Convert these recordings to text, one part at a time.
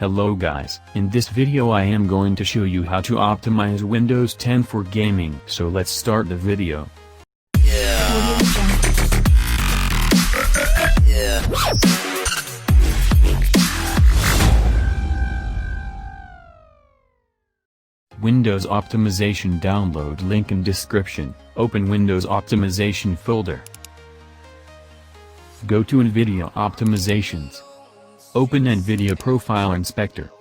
Hello guys, in this video I am going to show you how to optimize Windows 10 for gaming. So let's start the video. Windows Optimization download link in description. Open Windows Optimization folder. Go to NVIDIA Optimizations. Open NVIDIA Profile Inspector.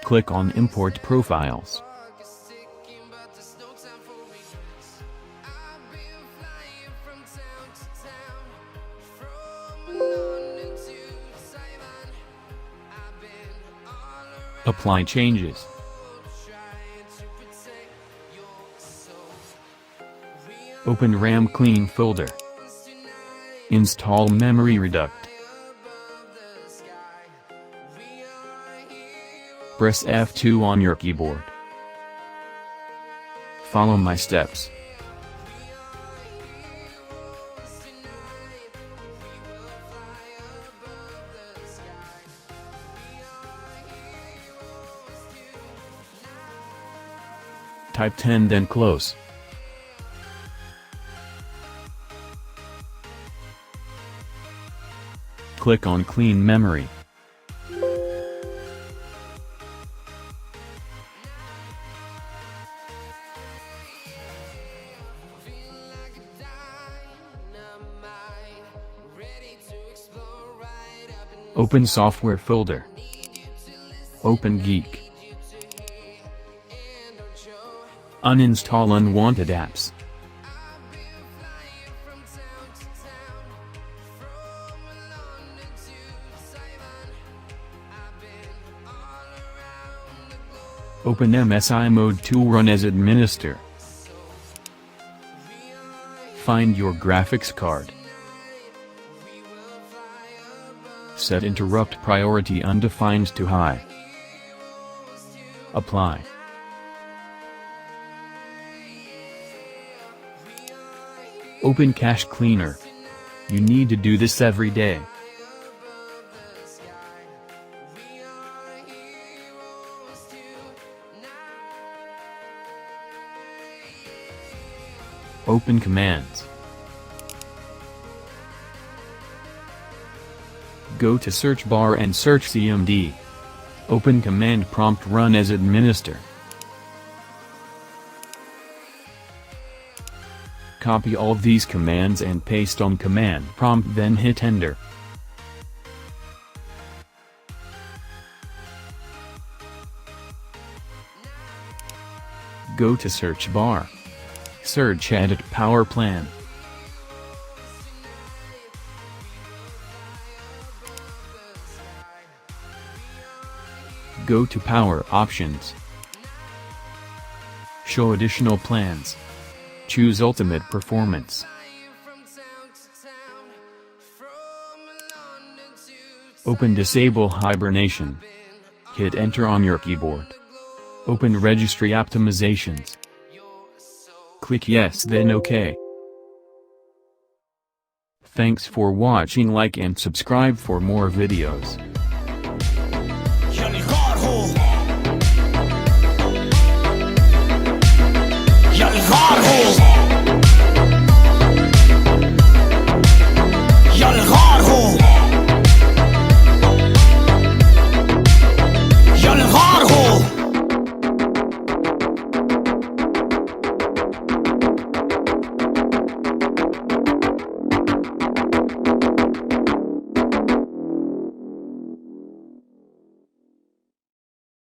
Click on Import Profiles. Apply changes. Open RAM Clean folder. Install Memory Reduct. Press F2 on your keyboard. Follow my steps. Type 10 then close. Click on Clean Memory. Open Software folder. Open Geek. Uninstall unwanted apps. Open MSI mode to run as administrator. Find your graphics card. Set interrupt priority undefined to high. Apply. Open Cache Cleaner. You need to do this every day. Open Commands. Go to search bar and search CMD. Open Command Prompt Run as administrator. Copy all these commands and paste on command prompt, then hit enter. Go to search bar. Search Edit Power Plan. Go to Power Options. Show additional plans. Choose Ultimate Performance. Open Disable Hibernation. Hit Enter on your keyboard. Open Registry Optimizations. Click Yes then OK. Thanks for watching. Like and subscribe for more videos. Yalgaar.